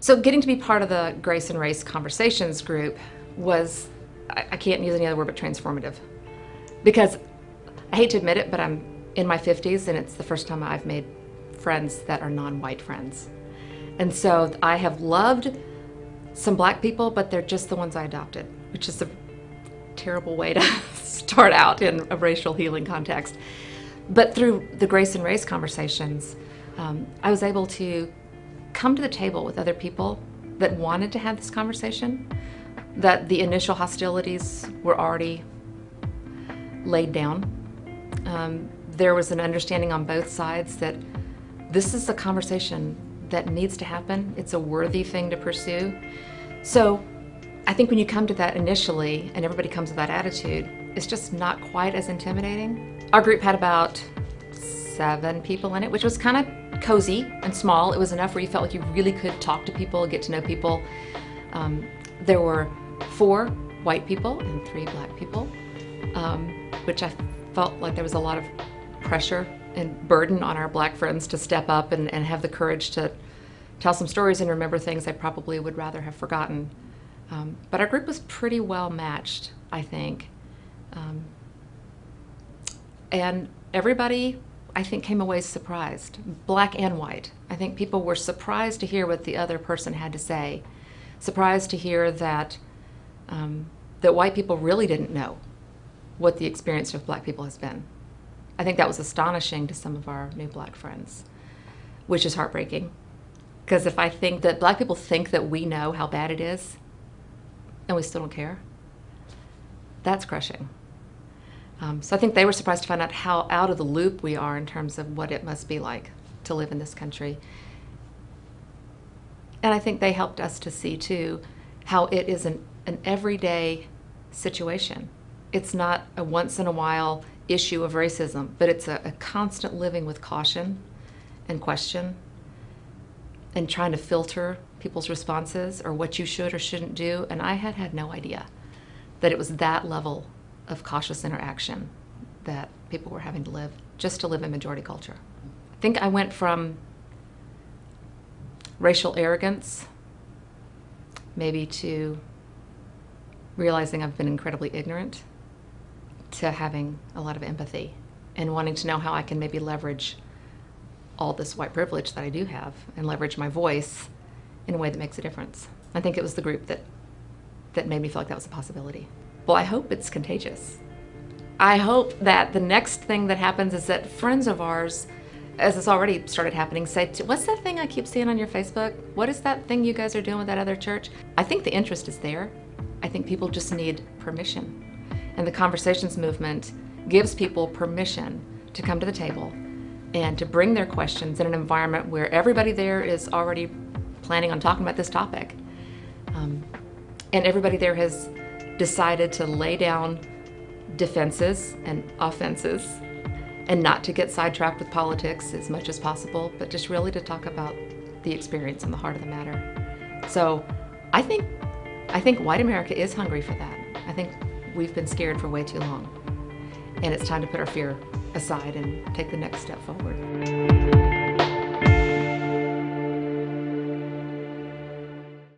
So getting to be part of the Grace and Race Conversations group was, I can't use any other word but transformative. Because I hate to admit it, but I'm in my 50s and it's the first time I've made friends that are non-white friends. And so I have loved some black people, but they're just the ones I adopted, which is a terrible way to start out in a racial healing context. But through the Grace and Race Conversations, I was able to come to the table with other people that wanted to have this conversation, that the initial hostilities were already laid down. There was an understanding on both sides that this is a conversation that needs to happen. It's a worthy thing to pursue. So I think when you come to that initially and everybody comes with that attitude, it's just not quite as intimidating. Our group had about 7 people in it, which was kind of cozy and small. It was enough where you felt like you really could talk to people, get to know people. There were 4 white people and 3 black people, which I felt like there was a lot of pressure and burden on our black friends to step up and have the courage to tell some stories and remember things I probably would rather have forgotten. But our group was pretty well matched, I think. And everybody, I think, came away surprised, black and white. I think people were surprised to hear what the other person had to say, surprised to hear that, that white people really didn't know what the experience of black people has been. I think that was astonishing to some of our new black friends, which is heartbreaking. Because if I think that black people think that we know how bad it is, and we still don't care, that's crushing. So I think they were surprised to find out how out of the loop we are in terms of what it must be like to live in this country. And I think they helped us to see, too, how it is an everyday situation. It's not a once-in-a-while issue of racism, but it's a constant living with caution and question and trying to filter people's responses or what you should or shouldn't do. And I had no idea that it was that level of cautious interaction that people were having to live just to live in majority culture. I think I went from racial arrogance maybe to realizing I've been incredibly ignorant to having a lot of empathy and wanting to know how I can maybe leverage all this white privilege that I do have and leverage my voice in a way that makes a difference. I think it was the group that made me feel like that was a possibility. Well, I hope it's contagious. I hope that the next thing that happens is that friends of ours, as it's already started happening, say, what's that thing I keep seeing on your Facebook? What is that thing you guys are doing with that other church? I think the interest is there. I think people just need permission. And the Conversations movement gives people permission to come to the table and to bring their questions in an environment where everybody there is already planning on talking about this topic. And everybody there has decided to lay down defenses and offenses and not to get sidetracked with politics as much as possible, but just really to talk about the experience and the heart of the matter. So I think white America is hungry for that. I think we've been scared for way too long. And it's time to put our fear aside and take the next step forward.